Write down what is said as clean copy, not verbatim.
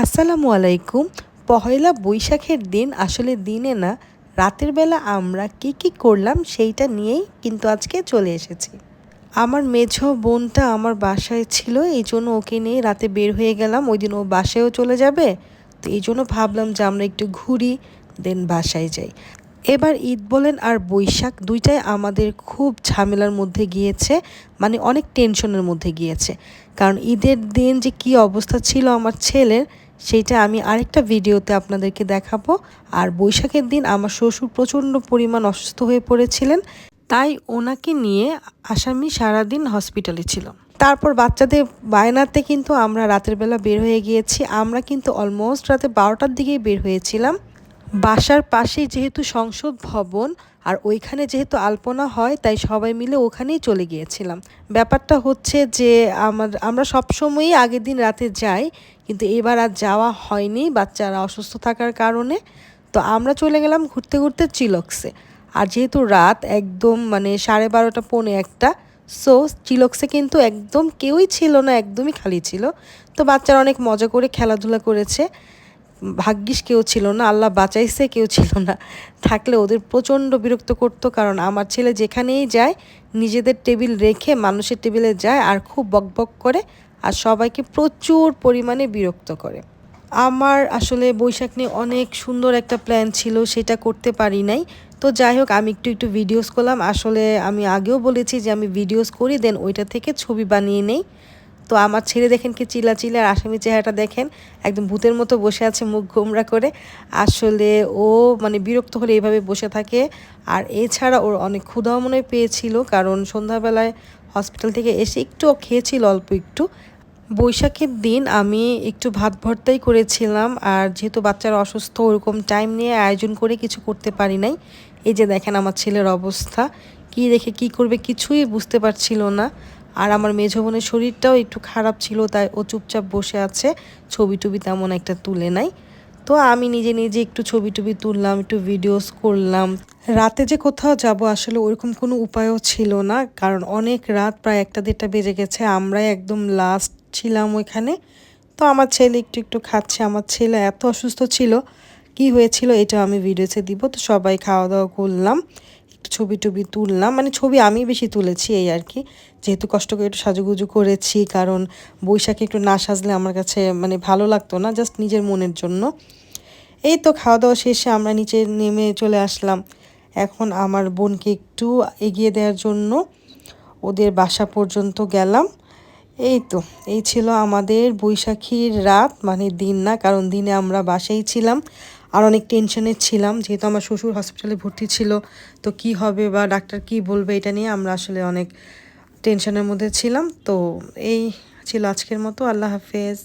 আসসালামু আলাইকুম। পহেলা বৈশাখের দিন আসলে দিনে না, রাতের বেলা আমরা কি করলাম সেইটা নিয়েই কিন্তু আজকে চলে এসেছি। আমার মেঝো বোনটা আমার বাসায় ছিল, এই জন্য ওকে নিয়ে রাতে বের হয়ে গেলাম। ওই দিন ও বাসায়ও চলে যাবে, তো এই জন্য ভাবলাম যে আমরা একটু ঘুরি, দেন বাসায় যাই। এবার ঈদ বলেন আর বৈশাখ দুইটাই আমাদের খুব ঝামেলার মধ্যে গিয়েছে, মানে অনেক টেনশনের মধ্যে গিয়েছে। কারণ ঈদের দিন যে কি অবস্থা ছিল আমার ছেলের, সেইটা আমি আরেকটা ভিডিওতে আপনাদেরকে দেখাবো। আর বৈশাখের দিন আমার শ্বশুর প্রচণ্ড পরিমাণ অসুস্থ হয়ে পড়েছিলেন, তাই ওনাকে নিয়ে আসামি সারাদিন হসপিটালে ছিল। তারপর বাচ্চাদের বায়নাতে কিন্তু আমরা রাতের বেলা বের হয়ে গিয়েছি। আমরা কিন্তু অলমোস্ট রাতে 12টার দিকেই বের হয়েছিলাম। বাসার পাশেই যেহেতু সংসদ ভবন, আর ওইখানে যেহেতু আলপনা হয়, তাই সবাই মিলে ওখানেই চলে গিয়েছিলাম। ব্যাপারটা হচ্ছে যে আমরা সবসময়ই আগের দিন রাতে যাই, কিন্তু এবার আর যাওয়া হয়নি বাচ্চারা অসুস্থ থাকার কারণে। তো আমরা চলে গেলাম ঘুরতে ঘুরতে চিলক্সে। আর যেহেতু রাত একদম মানে 12:30 পৌনে একটা, সো চিলক্সে কিন্তু একদম কেউই ছিল না, একদমই খালি ছিল। তো বাচ্চারা অনেক মজা করে খেলাধুলা করেছে। ভাগ্যিস কেউ ছিল না, আল্লাহ বাঁচাইছে, কেউ ছিল না। থাকলে ওদের প্রচণ্ড বিরক্ত করতো, কারণ আমার ছেলে যেখানেই যায় নিজেদের টেবিল রেখে মানুষের টেবিলে যায় আর খুব বকবক করে, আর সবাইকে প্রচুর পরিমাণে বিরক্ত করে। আমার আসলে বৈশাখ নিয়ে অনেক সুন্দর একটা প্ল্যান ছিল, সেটা করতে পারি নাই। তো যাই হোক, আমি একটু ভিডিওস করলাম। আসলে আমি আগেও বলেছি যে আমি ভিডিওস করি, দেন ওইটা থেকে ছবি বানিয়ে নেই। তো আমার ছেলে দেখেন কি চিল্লা আর আসামি চেহারাটা দেখেন, একদম ভূতের মতো বসে আছে মুখ গোমরা করে। আসলে ও মানে বিরক্ত হলে এইভাবে বসে থাকে। আর এছাড়া ওর অনেক ক্ষুধাও মনে হয় পেয়েছিল, কারণ সন্ধ্যাবেলায় হসপিটাল থেকে এসে একটু খেয়েছিল, অল্প একটু। বৈশাখের দিন আমি একটু ভাত ভর্তাই করেছিলাম, আর যেহেতু বাচ্চারা অসুস্থ, ওরকম টাইম নিয়ে আয়োজন করে কিছু করতে পারি নাই। এই যে দেখেন আমার ছেলের অবস্থা, কি রেখে কি করবে কিছুই বুঝতে পারছিল না। আর আমার মেঝো বোনের শরীরটাও একটু খারাপ ছিল, তাই ও চুপচাপ বসে আছে, ছবি টবি তেমন একটা তুলে নাই। তো আমি নিজে নিজে একটু ছবি টবি তুললাম, একটু ভিডিওস করলাম। রাতে যে কোথাও যাব আসলে ওরকম কোনো উপায়ও ছিল না, কারণ অনেক রাত, প্রায় 1টা 1:30 বেজে গেছে। আমরাই একদম লাস্ট ছিলাম ওইখানে। তো আমার ছেলে একটু খাচ্ছে। আমার ছেলে এত অসুস্থ ছিল, কি হয়েছিল এটা আমি ভিডিওতে দিব। তো সবাই খাওয়া দাওয়া করলাম, একটু ছবি টবি তুললাম, মানে ছবি আমি বেশি তুলেছি এই আর কি। যেহেতু কষ্ট করে একটু সাজুগুজু করেছি, কারণ বৈশাখে একটু না সাজলে আমার কাছে মানে ভালো লাগতো না, জাস্ট নিজের মনের জন্য। এই তো খাওয়া দাওয়া শেষে আমরা নিচে নেমে চলে আসলাম। এখন আমার বোনকে একটু এগিয়ে দেওয়ার জন্য ওদের বাসা পর্যন্ত গেলাম। এই তো, এই ছিল আমাদের বৈশাখীর রাত, মানে দিন না, কারণ দিনে আমরা বাসায় ছিলাম। আর অনেক টেনশনে ছিলাম, যেহেতু আমার শ্বশুর হসপিটালে ভর্তি ছিল। তো কি হবে বা ডাক্তার কি বলবে, এটা নিয়ে আমরা আসলে অনেক টেনশনের মধ্যে ছিলাম। তো এই ছিল আজকের মতো। আল্লাহ হাফেজ।